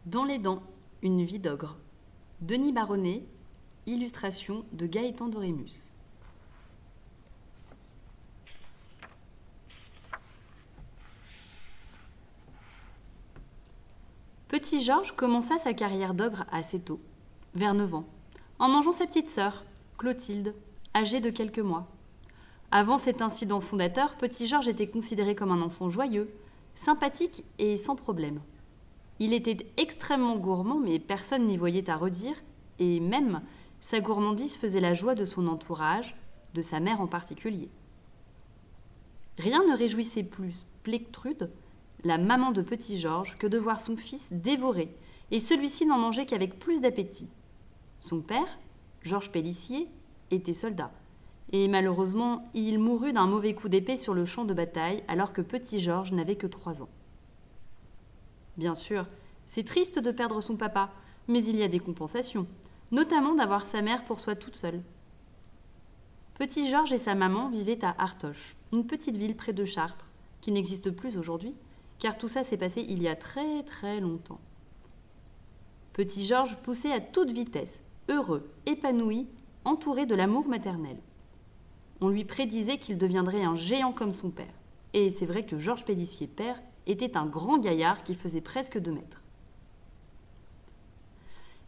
Dans les dents, une vie d'ogre. Denis Baronnet, illustration de Gaëtan Dorémus. Petit Georges commença sa carrière d'ogre assez tôt, vers 9 ans, en mangeant sa petite sœur, Clotilde, âgée de quelques mois. Avant cet incident fondateur, Petit Georges était considéré comme un enfant joyeux, sympathique et sans problème. Il était extrêmement gourmand, mais personne n'y voyait à redire, et même sa gourmandise faisait la joie de son entourage, de sa mère en particulier. Rien ne réjouissait plus Plectrude, la maman de Petit Georges, que de voir son fils dévoré, et celui-ci n'en mangeait qu'avec plus d'appétit. Son père, Georges Pélissier, était soldat, et malheureusement, il mourut d'un mauvais coup d'épée sur le champ de bataille alors que Petit Georges n'avait que 3 ans. Bien sûr, c'est triste de perdre son papa, mais il y a des compensations, notamment d'avoir sa mère pour soi toute seule. Petit Georges et sa maman vivaient à Artoche, une petite ville près de Chartres, qui n'existe plus aujourd'hui, car tout ça s'est passé il y a très très longtemps. Petit Georges poussait à toute vitesse, heureux, épanoui, entouré de l'amour maternel. On lui prédisait qu'il deviendrait un géant comme son père. Et c'est vrai que Georges Pélissier père était un grand gaillard qui faisait presque 2 mètres.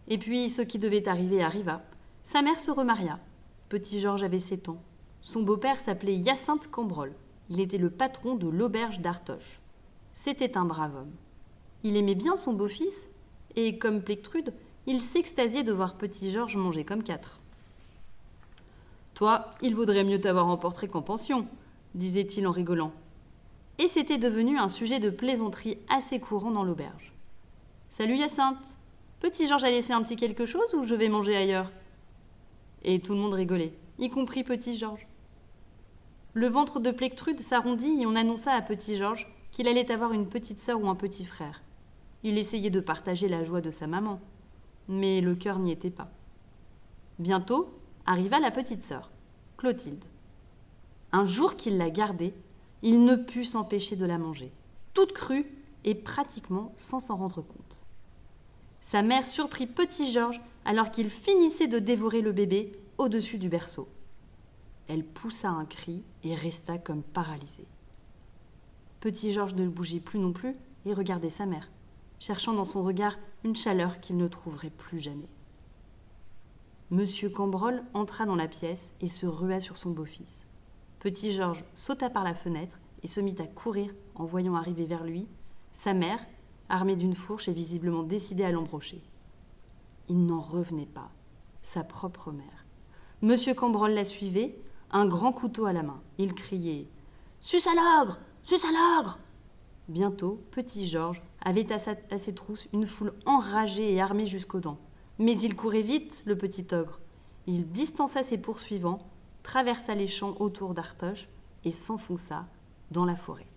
Et puis, ce qui devait arriver arriva. Sa mère se remaria. Petit Georges avait 7 ans. Son beau-père s'appelait Hyacinthe Cambrol. Il était le patron de l'auberge d'Artoche. C'était un brave homme. Il aimait bien son beau-fils, et comme Plectrude, il s'extasiait de voir Petit Georges manger comme 4. « Toi, il vaudrait mieux t'avoir en portrait qu'en pension, » disait-il en rigolant. Et c'était devenu un sujet de plaisanterie assez courant dans l'auberge. « Salut Hyacinthe, Petit Georges a laissé un petit quelque chose ou je vais manger ailleurs ?» Et tout le monde rigolait, y compris Petit Georges. Le ventre de Plectrude s'arrondit et on annonça à Petit Georges qu'il allait avoir une petite sœur ou un petit frère. Il essayait de partager la joie de sa maman, mais le cœur n'y était pas. Bientôt arriva la petite sœur, Clotilde. Un jour qu'il la gardait, il ne put s'empêcher de la manger, toute crue et pratiquement sans s'en rendre compte. Sa mère surprit Petit Georges alors qu'il finissait de dévorer le bébé au-dessus du berceau. Elle poussa un cri et resta comme paralysée. Petit Georges ne bougeait plus non plus et regardait sa mère, cherchant dans son regard une chaleur qu'il ne trouverait plus jamais. Monsieur Cambrol entra dans la pièce et se rua sur son beau-fils. Petit Georges sauta par la fenêtre et se mit à courir en voyant arriver vers lui sa mère, armée d'une fourche et visiblement décidée à l'embrocher. Il n'en revenait pas, sa propre mère. Monsieur Cambrol la suivait, un grand couteau à la main. Il criait « Suce à l'ogre ! Suce à l'ogre !» Bientôt, Petit Georges avait à ses trousses une foule enragée et armée jusqu'aux dents. Mais il courait vite, le petit ogre. Il distança ses poursuivants, traversa les champs autour d'Artoche et s'enfonça dans la forêt.